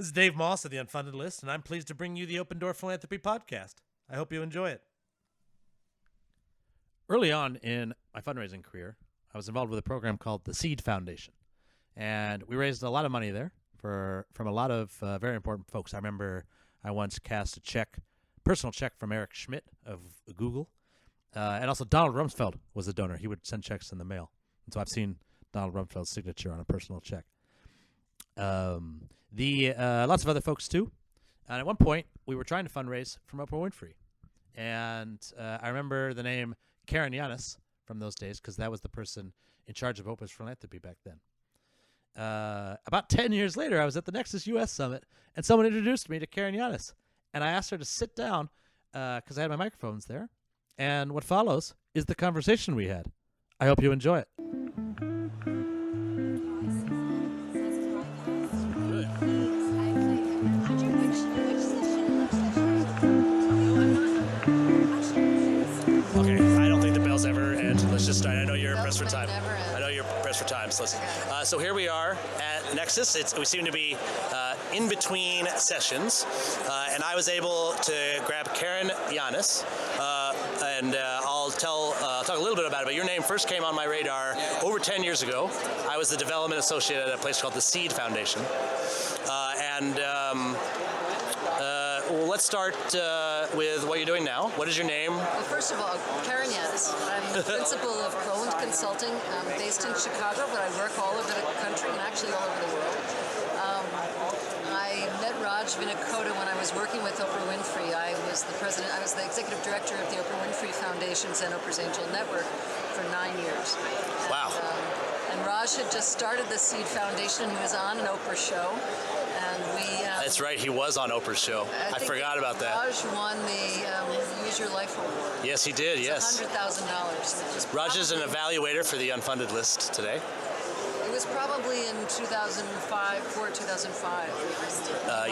This is Dave Moss of the Unfunded List, and I'm pleased to bring you the Open Door Philanthropy Podcast. I hope you enjoy it. Early on in my fundraising career, I was involved with a program called the Seed Foundation, and we raised a lot of money there from a lot of very important folks. I remember I once cast a personal check from Eric Schmidt of Google, and also Donald Rumsfeld was a donor. He would send checks in the mail, and so I've seen Donald Rumsfeld's signature on a personal check. Lots of other folks too. And at one point, we were trying to fundraise from Oprah Winfrey. And I remember the name Karen Yanis from those days because that was the person in charge of Oprah's philanthropy back then. About 10 years later, I was at the Nexus US Summit, and someone introduced me to Karen Yanis. And I asked her to sit down because I had my microphones there. And what follows is the conversation we had. I hope you enjoy it. Let's just start. I know you're pressed for time. So here we are at Nexus. We seem to be in between sessions, and I was able to grab Karen Yanis, and I'll talk a little bit about it. But your name first came on my radar over 10 years ago. I was the development associate at a place called the Seed Foundation, well, let's start with what you're doing now. What is your name? Well, first of all, Karen Yanis. I'm the principal of Roland Consulting. I'm based in Chicago, but I work all over the country and actually all over the world. I met Raj Vinakota when I was working with Oprah Winfrey. I was the executive director of the Oprah Winfrey Foundations and Oprah's Angel Network for 9 years. Wow. And Raj had just started the Seed Foundation. He was on an Oprah show. That's right, he was on Oprah's show. I forgot about that. Raj won the Use Your Life Award. Yes, he did, yes. $100,000. Raj is an evaluator for the Unfunded List today. It was probably in 2005.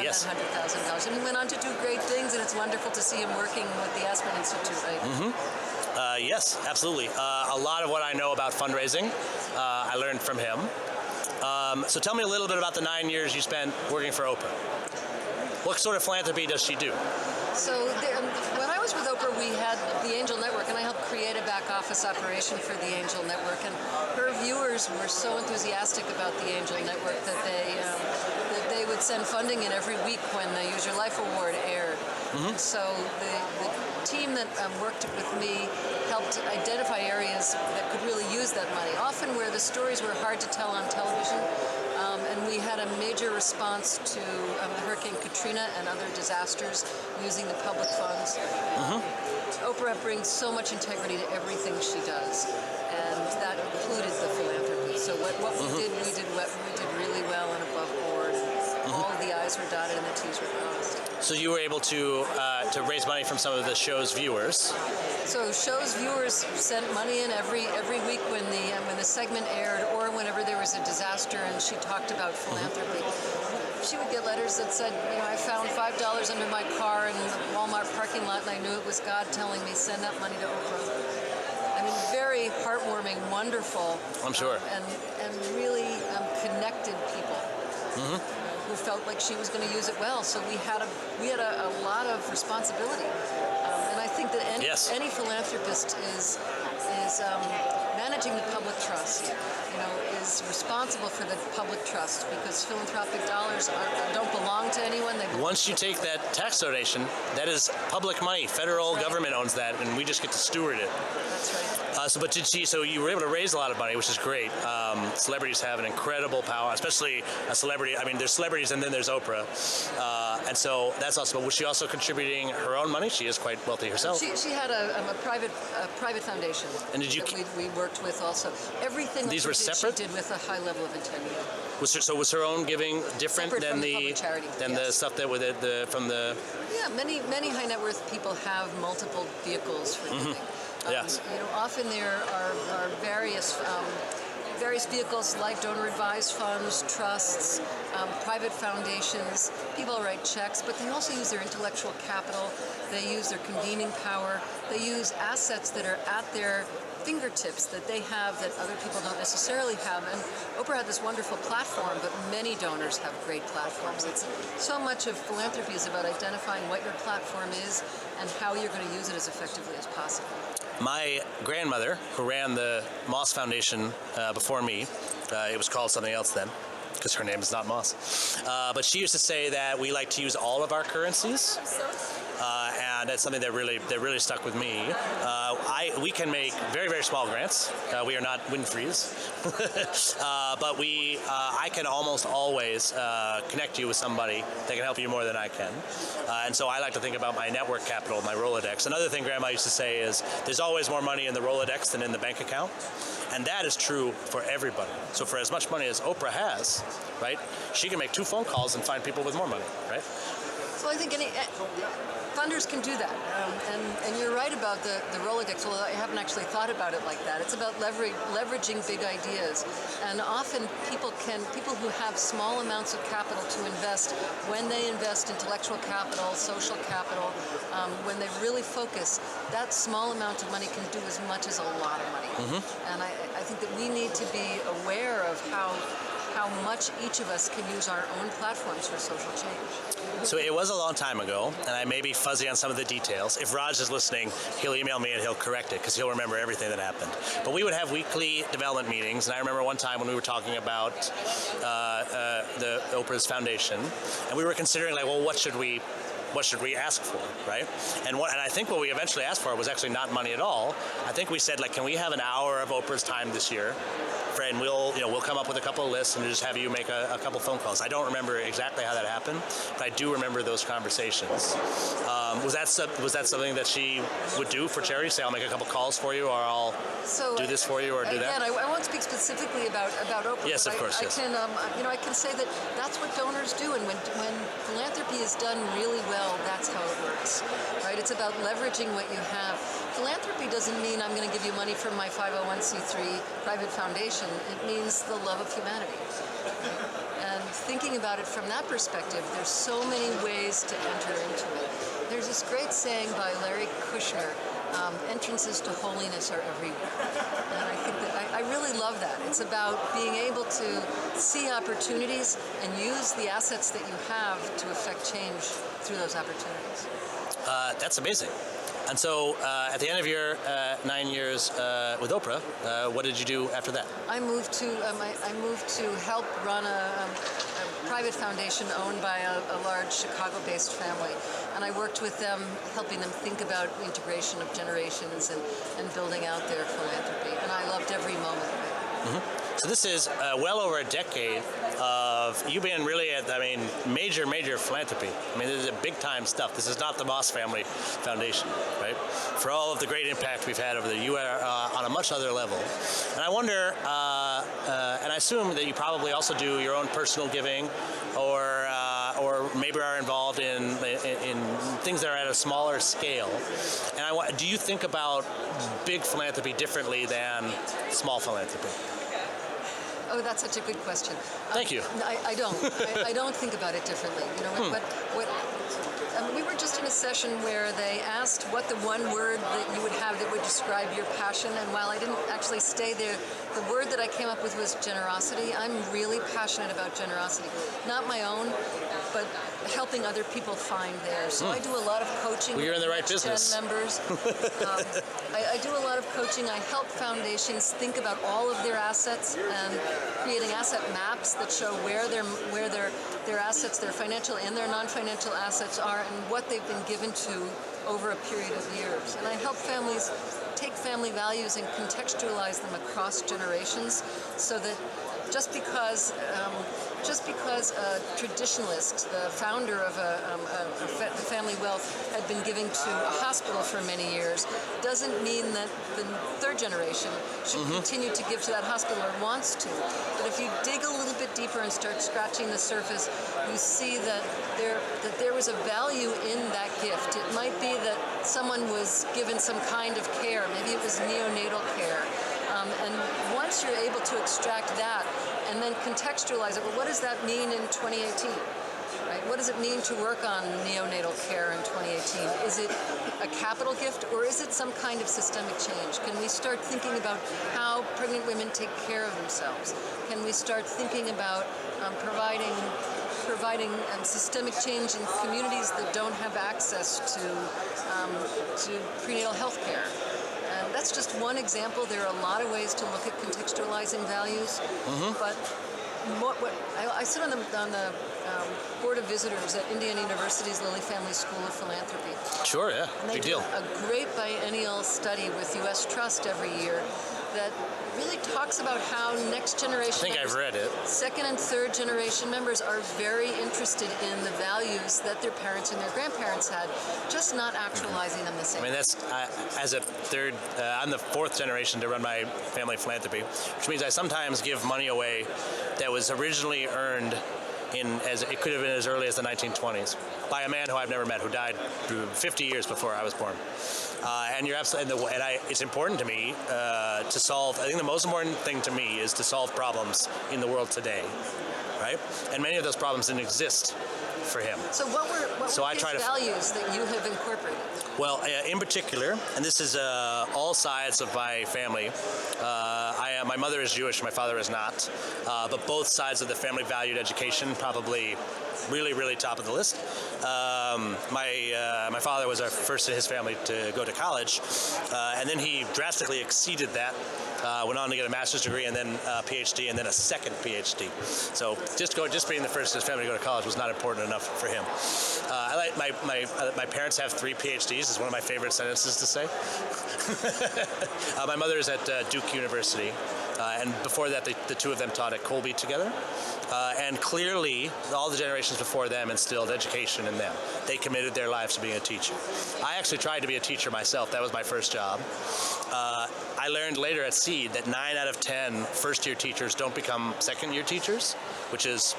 Yes. $100,000. And he went on to do great things, and it's wonderful to see him working with the Aspen Institute, right? Mm-hmm. Yes, absolutely. A lot of what I know about fundraising, I learned from him. So tell me a little bit about the 9 years you spent working for Oprah. What sort of philanthropy does she do? So when I was with Oprah, we had the Angel Network, and I helped create a back office operation for the Angel Network. And her viewers were so enthusiastic about the Angel Network that they would send funding in every week when the Use Your Life Award aired. Mm-hmm. So the team that worked with me helped identify areas that could really use that money, often where the stories were hard to tell on television. And we had a major response to Hurricane Katrina and other disasters using the public funds. Oprah brings so much integrity to everything she does, and that included the philanthropy. So what we did really well and above board. All of the I's were dotted and the T's were crossed. So you were able to raise money from some of the show's viewers. So show's viewers sent money in every week when the segment aired, or whenever there was a disaster and she talked about philanthropy. She would get letters that said, I found $5 under my car in the Walmart parking lot, and I knew it was God telling me send that money to Oprah. I mean, very heartwarming, wonderful. I'm sure. And really connected people. Who felt like she was going to use it well. So we had a lot of responsibility, and I think that any philanthropist is managing the public trust. Is responsible for the public trust, because philanthropic dollars don't belong to anyone. Once you take that tax donation, that is public money. Federal government owns that, and we just get to steward it. That's right. So you were able to raise a lot of money, which is great. Celebrities have an incredible power, especially a celebrity. I mean, there's celebrities and then there's Oprah. And so that's awesome. But was she also contributing her own money? She is quite wealthy herself. She had a private foundation. And did you? We worked with also. Everything these were separate? She did with a high level of integrity. Was her own giving different than the stuff that with from the? Yeah, many high net worth people have multiple vehicles for giving. Yes. Often there are various vehicles like donor-advised funds, trusts, private foundations. People write checks, but they also use their intellectual capital. They use their convening power. They use assets that are at their fingertips that they have that other people don't necessarily have. And Oprah had this wonderful platform, but many donors have great platforms. It's so much of philanthropy is about identifying what your platform is and how you're going to use it as effectively as possible. My grandmother, who ran the Moss Foundation before me, it was called something else then, because her name is not Moss. But she used to say that we like to use all of our currencies. And that's something that really stuck with me. We can make very, very small grants. We are not Winfrey's, but I can almost always connect you with somebody that can help you more than I can. And so I like to think about my network capital, my Rolodex. Another thing Grandma used to say is there's always more money in the Rolodex than in the bank account. And that is true for everybody. So for as much money as Oprah has, right, she can make 2 phone calls and find people with more money, right? Well, I think funders can do that, and you're right about the Rolodex. Well, I haven't actually thought about it like that. It's about leveraging big ideas, and often people who have small amounts of capital to invest, when they invest intellectual capital, social capital, when they really focus, that small amount of money can do as much as a lot of money. Mm-hmm. And I think that we need to be aware of how much each of us can use our own platforms for social change. So it was a long time ago, and I may be fuzzy on some of the details. If Raj is listening, he'll email me and he'll correct it because he'll remember everything that happened. But we would have weekly development meetings, and I remember one time when we were talking about the Oprah's Foundation, and we were considering like, well, what should we ask for, right? And I think what we eventually asked for was actually not money at all. I think we said, like, can we have an hour of Oprah's time this year? And we'll come up with a couple of lists and just have you make a couple phone calls. I don't remember exactly how that happened, but I do remember those conversations. Was that something that she would do for charity? Say, I'll make a couple calls for you, or I'll do this for you, or do that? Again, I won't speak specifically about Oprah. Yes, of course. Yes. I can say that that's what donors do, and when philanthropy is done really well, that's how it works, right? It's about leveraging what you have. Philanthropy doesn't mean I'm going to give you money from my 501c3 private foundation. It means the love of humanity. And thinking about it from that perspective, there's so many ways to enter into it. There's this great saying by Larry Kushner, entrances to holiness are everywhere. And I think that I really love that. It's about being able to see opportunities and use the assets that you have to affect change through those opportunities. That's amazing. And so, at the end of your 9 years with Oprah, what did you do after that? I moved to help run a private foundation owned by a large Chicago-based family, and I worked with them, helping them think about integration of generations and building out their philanthropy. And I loved every moment of it. Mm-hmm. So this is well over a decade of you being really at, major philanthropy. This is big time stuff. This is not the Moss Family Foundation, right? For all of the great impact we've had over there, you are on a much other level. And I wonder, and I assume that you probably also do your own personal giving, or maybe are involved in things that are at a smaller scale. And do you think about big philanthropy differently than small philanthropy? Oh, that's such a good question. Thank you. I don't. I don't think about it differently. But we were just in a session where they asked what the one word that you would have that would describe your passion. And while I didn't actually stay there, the word that I came up with was generosity. I'm really passionate about generosity. Not my own, but helping other people find theirs. So I do a lot of coaching. Well, you're in the right business. Members. I do a lot of coaching. I help foundations think about all of their assets and creating asset maps that show where their assets, their financial and their non-financial assets are, and what they've been given to over a period of years. And I help families take family values and contextualize them across generations, so that just because a traditionalist, the founder of the family wealth, had been giving to a hospital for many years, doesn't mean that the third generation should continue to give to that hospital or wants to. But if you dig a little bit deeper and start scratching the surface, you see that there was a value in that gift. It might be that someone was given some kind of care. Maybe it was neonatal care. And once you're able to extract that and then contextualize it, well, what does that mean in 2018? Right? does it mean to work on neonatal care in 2018? Is it a capital gift, or is it some kind of systemic change? Can we start thinking about how pregnant women take care of themselves? Can we start thinking about providing systemic change in communities that don't have access to prenatal health care? And that's just one example. There are a lot of ways to look at contextualizing values, but I sit on the Board of Visitors at Indiana University's Lilly Family School of Philanthropy. Sure, yeah, And they big do deal. a great biennial study with U.S. Trust every year that really talks about how next generation I think members, I've read it. second and third generation members are very interested in the values that their parents and their grandparents had, just not actualizing them the same. I mean, as a third, I'm the fourth generation to run my family philanthropy, which means I sometimes give money away that was originally earned it could have been as early as the 1920s by a man who I've never met, who died 50 years before I was born. And you're absolutely, it's important to me to solve. I think the most important thing to me is to solve problems in the world today, right? And many of those problems didn't exist for him. So what were his values that you have incorporated? Well, in particular, and this is all sides of my family. My mother is Jewish, my father is not, but both sides of the family valued education, probably really, really top of the list. My father was our first in his family to go to college, and then he drastically exceeded that. Went on to get a master's degree and then a PhD and then a second PhD. So just being the first in his family to go to college was not important enough for him. I like my parents have 3 PhDs. Is one of my favorite sentences to say. My mother is at Duke University, and before that, the two of them taught at Colby together. And clearly, all the generations before them instilled education in them. They committed their lives to being a teacher. I actually tried to be a teacher myself. That was my first job. I learned later at Seed that 9 out of 10 first-year teachers don't become second-year teachers, which is,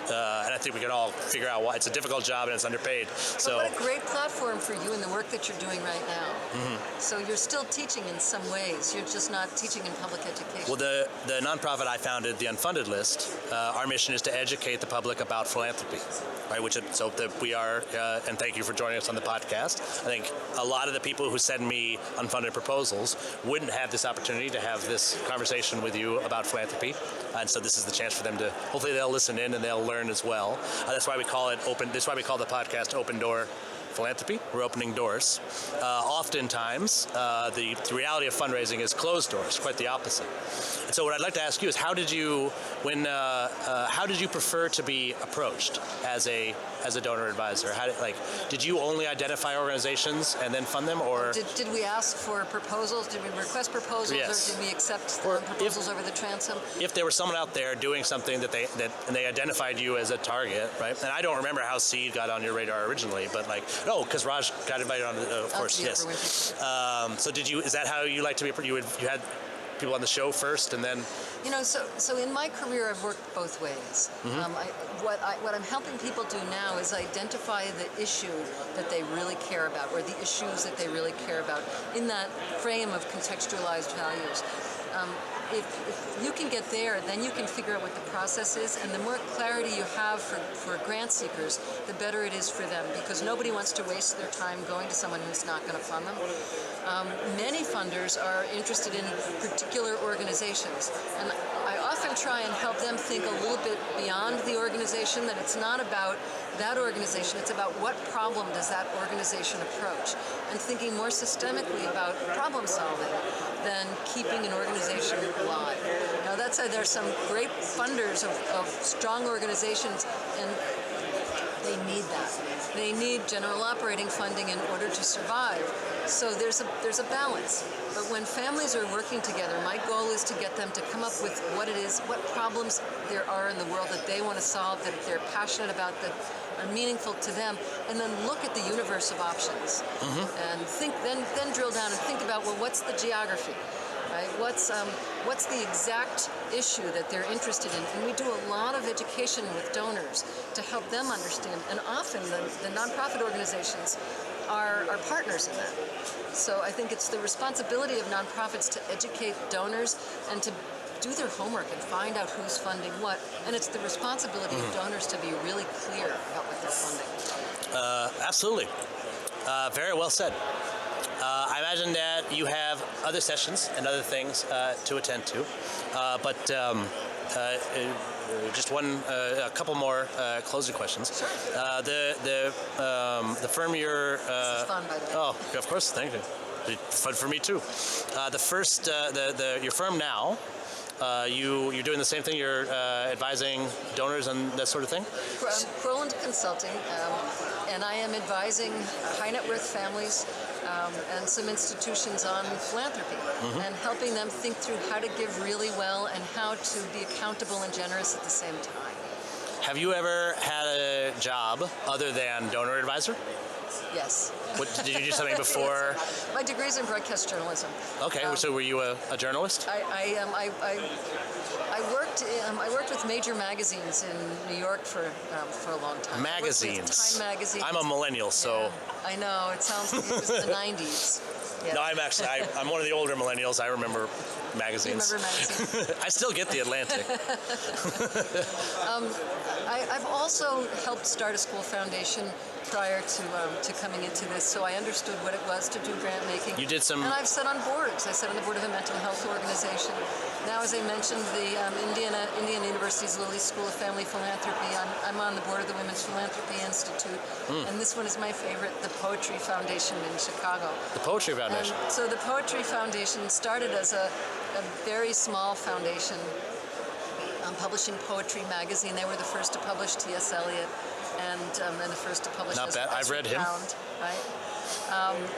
and I think we can all figure out why. It's a difficult job and it's underpaid. So, what a great platform for you in the work that you're doing right now. Mm-hmm. So you're still teaching in some ways. You're just not teaching in public education. Well, the nonprofit I founded, the Unfunded List, our mission is to educate the public about philanthropy, right? So that we are, and thank you for joining us on the podcast. I think a lot of the people who send me unfunded proposals wouldn't have this opportunity to have this conversation with you about philanthropy, and so this is the chance for them to, hopefully they'll listen in and they'll learn as well. That's why we call it open. That's why we call the podcast Open Door Philanthropy. We're opening doors. Oftentimes, the reality of fundraising is closed doors, quite the opposite. And so what I'd like to ask you is how did you prefer to be approached as a donor advisor? Did you only identify organizations and then fund them, or did we ask for proposals? Did we request proposals, yes, or did we accept proposals over the transom? If there was someone out there doing something that they identified you as a target, right? And I don't remember how Seed got on your radar originally, but because Raj got invited on, of course, yes. So is that how you like to be? You had people on the show first, and then. So in my career, I've worked both ways. Mm-hmm. What I'm helping people do now is identify the issue that they really care about, or the issues that they really care about, in that frame of contextualized values. If you can get there, then you can figure out what the process is, and the more clarity you have for grant seekers, the better it is for them, because nobody wants to waste their time going to someone who's not going to fund them. Many funders are interested in particular organizations, and I often try and help them think a little bit beyond the organization, that it's not about that organization, it's about what problem does that organization approach, and thinking more systemically about problem solving than keeping an organization alive. Now that said, there's some great funders of strong organizations, and they need that. They need general operating funding in order to survive. So there's a balance. But when families are working together, my goal is to get them to come up with what it is, what problems there are in the world that they want to solve, that they're passionate about, that are meaningful to them, and then look at the universe of options. Mm-hmm. And think, then drill down and think about, well, what's the geography? Right? What's the exact issue that they're interested in? And we do a lot of education with donors to help them understand. And often the nonprofit organizations are partners in that. So I think it's the responsibility of nonprofits to educate donors and to do their homework and find out who's funding what. And it's the responsibility of donors to be really clear about what they're funding. Absolutely. Very well said. I imagine that you have other sessions and other things to attend to, but just a couple more closing questions. Sure. The firm you're. This is fun, by the way. Oh, of course, thank you. Fun for me too. Your firm now. You're doing the same thing. You're advising donors and that sort of thing. Croland Consulting, and I am advising high net worth families and some institutions on philanthropy and helping them think through how to give really well and how to be accountable and generous at the same time. Have you ever had a job other than donor advisor? Yes. Did you do something before? My degree's in broadcast journalism. Okay, so were you a journalist? I worked with major magazines in New York for a long time. Magazines. Time magazine. I'm a millennial, so. Yeah, I know. It sounds like it was in the 90s. Yeah. No, I'm one of the older millennials. I remember magazines. You remember magazines? I still get the Atlantic. I've also helped start a school foundation prior to coming into this, so I understood what it was to do grant making. You did some. And I've sat on boards. I sat on the board of a mental health organization. Now, as I mentioned, the Indiana University's Lilly School of Family Philanthropy. I'm on the board of the Women's Philanthropy Institute, and this one is my favorite, the Poetry Foundation in Chicago. The Poetry Foundation. So the Poetry Foundation started as a very small foundation publishing poetry magazine. They were the first to publish T.S. Eliot, and the first to publish. Not bad. I've read him. Pound, right?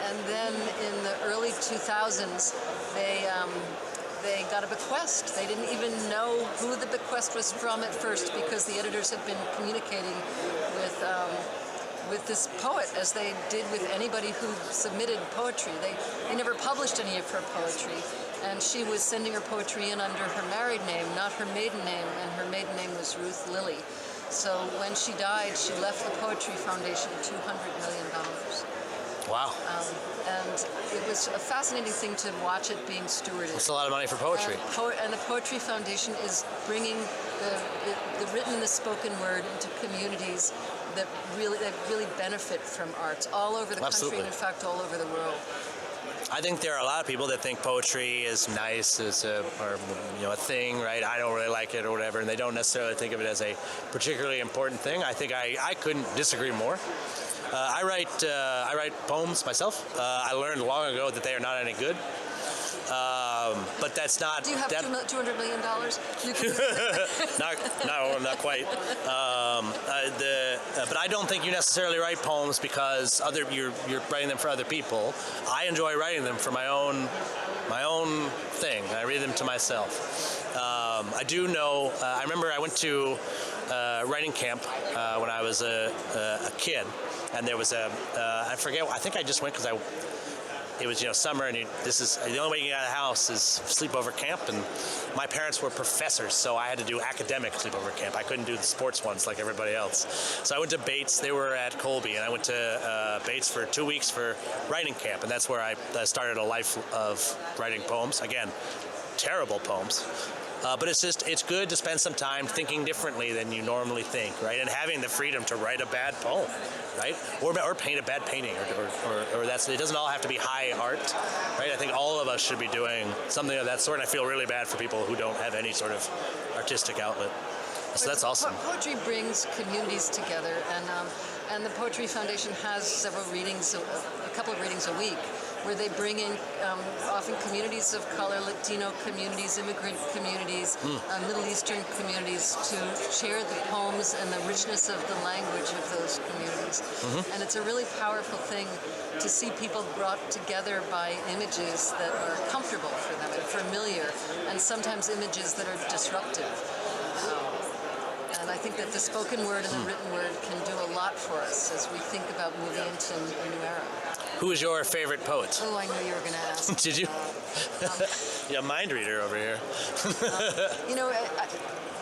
And then in the early 2000s, they got a bequest. They didn't even know who the bequest was from at first because the editors had been communicating with this poet, as they did with anybody who submitted poetry. They never published any of her poetry, and she was sending her poetry in under her married name, not her maiden name, and her maiden name was Ruth Lilly. So when she died, she left the Poetry Foundation $200 million. Wow. And it was a fascinating thing to watch it being stewarded. That's a lot of money for poetry. And the Poetry Foundation is bringing the written and the spoken word into communities that really benefit from arts all over the country and, in fact, all over the world. I think there are a lot of people that think poetry is nice, a thing, right? I don't really like it or whatever, and they don't necessarily think of it as a particularly important thing. I think I couldn't disagree more. I write poems myself. I learned long ago that they are not any good. But that's not. Do you have $200 million? You can not quite. But I don't think you necessarily write poems because you're writing them for other people. I enjoy writing them for my own thing. I read them to myself. I do know. I remember I went to writing camp when I was a kid, and there was I forget. I think I just went because it was summer, and this is the only way you get out of the house is sleepover camp, and my parents were professors, so I had to do academic sleepover camp. I couldn't do the sports ones like everybody else. So I went to Bates. They were at Colby, and I went to Bates for 2 weeks for writing camp, and that's where I started a life of writing poems. Again, terrible poems. But it's good to spend some time thinking differently than you normally think, right? And having the freedom to write a bad poem, right? Or paint a bad painting, or that's, it doesn't all have to be high art, right? I think all of us should be doing something of that sort, and I feel really bad for people who don't have any sort of artistic outlet. So that's awesome. Poetry brings communities together, and the Poetry Foundation has several readings, a couple of readings a week, where they bring in often communities of color, Latino communities, immigrant communities, Middle Eastern communities to share the poems and the richness of the language of those communities. And it's a really powerful thing to see people brought together by images that are comfortable for them and familiar, and sometimes images that are disruptive. And I think that the spoken word and the written word can do a lot for us as we think about moving into a new era. Who is your favorite poet? Oh, I knew you were going to ask. Did you? Yeah, mind reader over here.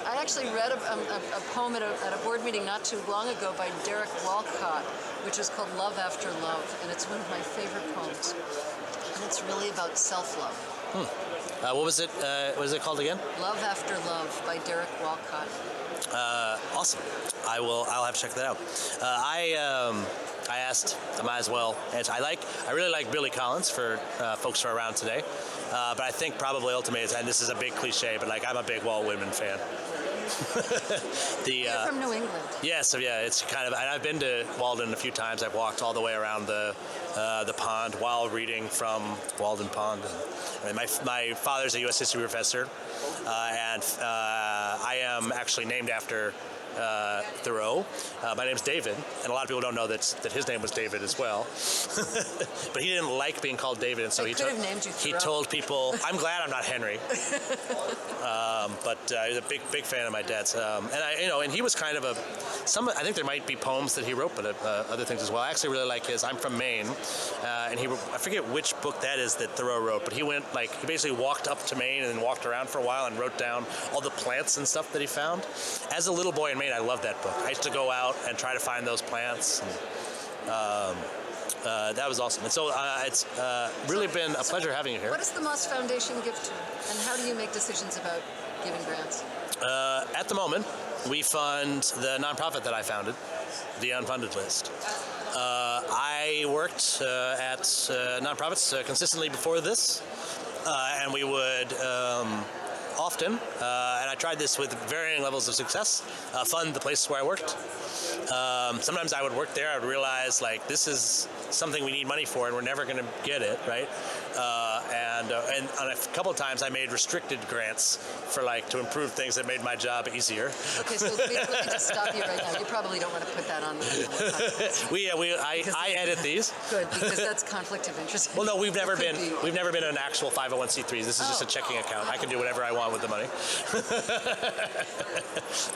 I actually read a poem at a board meeting not too long ago by Derek Walcott, which is called Love After Love, and it's one of my favorite poems. And it's really about self-love. What was it? What is it called again? Love After Love by Derek Walcott. Awesome. I'll have to check that out. I asked. I might as well. I really like Billy Collins for folks who are around today. But I think probably ultimately, and this is a big cliche, but like I'm a big Walt Whitman fan. You're from New England. Yeah, so yeah, it's kind of. And I've been to Walden a few times. I've walked all the way around the pond while reading from Walden Pond. And my father's a U.S. history professor, and I am actually named after Thoreau. My name's David, and a lot of people don't know that his name was David as well. But he didn't like being called David, and so he told people, "I'm glad I'm not Henry." But he's a big fan of my dad's, and he was kind of I think there might be poems that he wrote, but other things as well. I actually really like his. I'm from Maine, and I forget which book that is that Thoreau wrote, but he basically walked up to Maine and then walked around for a while and wrote down all the plants and stuff that he found. As a little boy in Maine, I loved that book. I used to go out and try to find those plants. And, that was awesome. And so it's really been a pleasure having you here. What does the Moss Foundation give to, and how do you make decisions about giving grants? At the moment, we fund the nonprofit that I founded, the Unfunded List. I worked at nonprofits consistently before this, and we would often, and I tried this with varying levels of success, fund the places where I worked. Sometimes I would work there, I would realize this is something we need money for and we're never going to get it, right? And on a couple of times I made restricted grants for to improve things that made my job easier. Okay, so let me just stop you right now. You probably don't want to put that on the podcast. I edit these. Good, because that's conflict of interest. Well, no, we've never been an actual 501c3. This is just a checking account. I can do whatever I want with the money.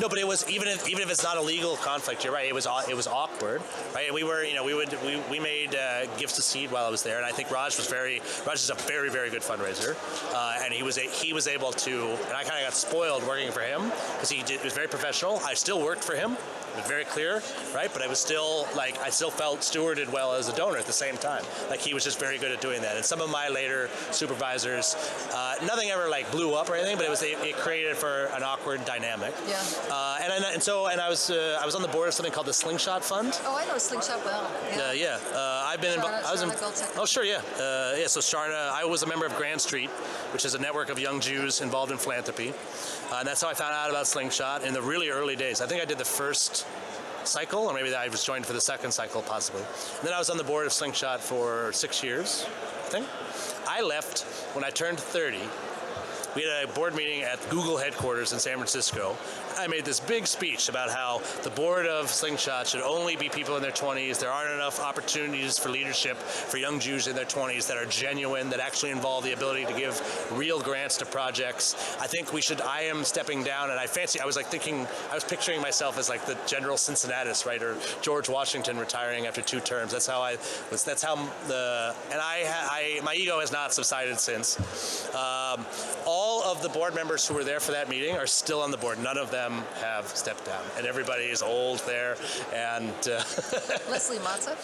No, but it was even if it's not a legal conflict. You're right. It was awkward, right? And we made gifts to Seed while I was there, and I think Raj is a very, very good fundraiser, and he was able to, and I kind of got spoiled working for him because it was very professional. I still worked for him. It was very clear, right? But I was still I still felt stewarded well as a donor at the same time. He was just very good at doing that. And some of my later supervisors, nothing ever blew up or anything, but it created for an awkward dynamic. Yeah. And I was on the board of something called the Slingshot Fund. Oh, I know Slingshot well. Yeah. I've been involved. Sharna Oh, sure, yeah. So Sharna, I was a member of Grand Street, which is a network of young Jews involved in philanthropy. And that's how I found out about Slingshot in the really early days. I think I did the first cycle, or maybe I was joined for the second cycle, possibly. And then I was on the board of Slingshot for 6 years, I think. I left when I turned 30. We had a board meeting at Google headquarters in San Francisco. I made this big speech about how the board of Slingshot should only be people in their 20s. There aren't enough opportunities for leadership for young Jews in their 20s that are genuine, that actually involve the ability to give real grants to projects. I think I am stepping down, and I was picturing myself as the General Cincinnatus, right, or George Washington retiring after 2 terms. My ego has not subsided since. All of the board members who were there for that meeting are still on the board. None of them have stepped down, and everybody is old there. And Leslie Matza?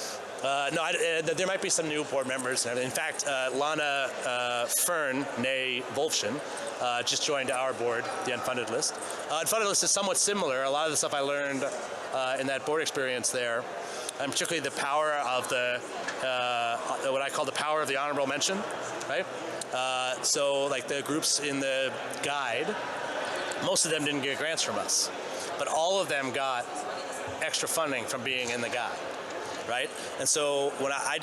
No, there might be some new board members. In fact, Lana Fern, née Wolfschen, just joined our board, the Unfunded List. Unfunded List is somewhat similar. A lot of the stuff I learned in that board experience there, and particularly the power of what I call the power of the honorable mention, right? So the groups in the guide, most of them didn't get grants from us, but all of them got extra funding from being in the guide, right? And so when I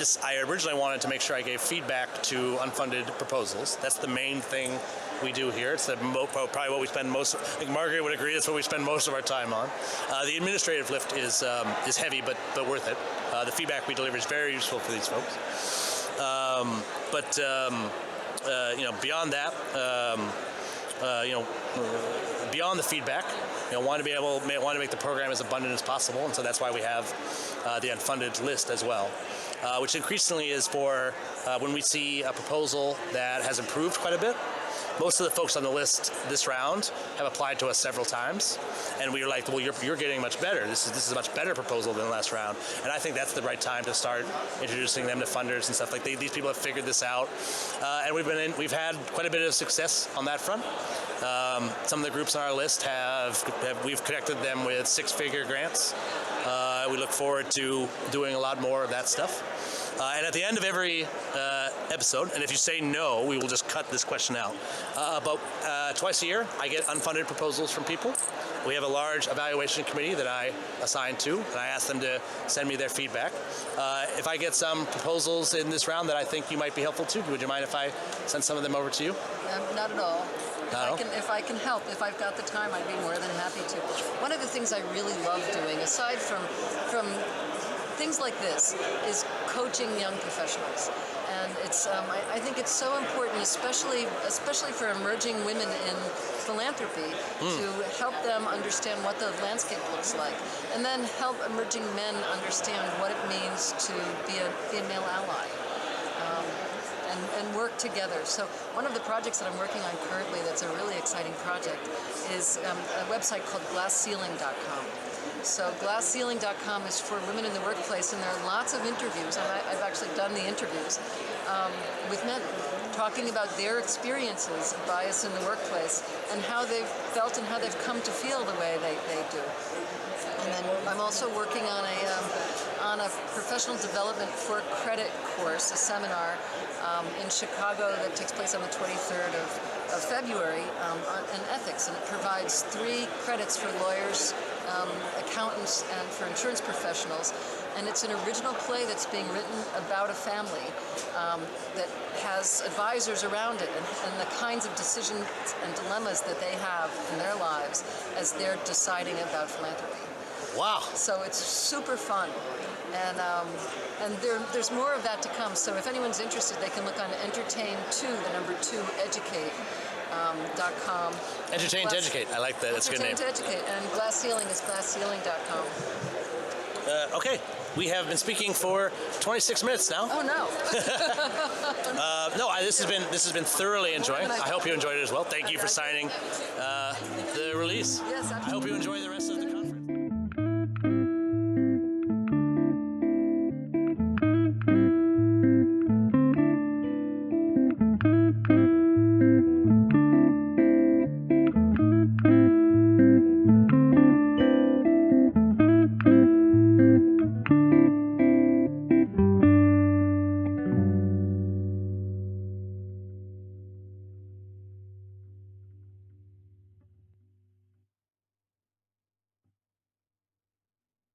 originally wanted to make sure I gave feedback to unfunded proposals. That's the main thing we do here. It's probably what we spend most. I think Margaret would agree. That's what we spend most of our time on. The administrative lift is heavy, but worth it. The feedback we deliver is very useful for these folks. Beyond that, beyond the feedback, want to make the program as abundant as possible, and so that's why we have the Unfunded List as well, which increasingly is for when we see a proposal that has improved quite a bit. most of the folks on the list this round have applied to us several times, and we were like, well, you're getting much better. This is a much better proposal than the last round, and I think that's the right time to start introducing them to funders and stuff like that. These people have figured this out, and we've had quite a bit of success on that front. Some of the groups on our list we've connected them with six-figure grants. We look forward to doing a lot more of that stuff. And at the end of every episode, and if you say no, we will just cut this question out. But twice a year, I get unfunded proposals from people. We have a large evaluation committee that I assign to, and I ask them to send me their feedback. If I get some proposals in this round that I think you might be helpful to, would you mind if I send some of them over to you? Not at all. No? If I can help, if I've got the time, I'd be more than happy to. One of the things I really love doing, aside from things like this, is coaching young professionals. And it's I think it's so important, especially for emerging women in philanthropy, to help them understand what the landscape looks like, and then help emerging men understand what it means to be a male ally. And work together. So one of the projects that I'm working on currently that's a really exciting project is a website called glassceiling.com. So glassceiling.com is for women in the workplace, and there are lots of interviews, and I've actually done the interviews with men, talking about their experiences of bias in the workplace and how they've felt and how they've come to feel the way they do. And then I'm also working on a professional development for credit course, a seminar in Chicago that takes place on the 23rd of February in ethics, and it provides 3 credits for lawyers, accountants, and for insurance professionals. And it's an original play that's being written about a family that has advisors around it, and the kinds of decisions and dilemmas that they have in their lives as they're deciding about philanthropy. Wow. So it's super fun, and there's more of that to come. So if anyone's interested, they can look on entertain2.com. Entertain to educate. I like that. That's a good name. Entertain to educate, and Glass Ceiling is glassceiling.com. Okay. We have been speaking for 26 minutes now. Oh no! This has been thoroughly enjoying. I hope you enjoyed it as well. Thank you for signing the release. Yes, absolutely. I hope you enjoy the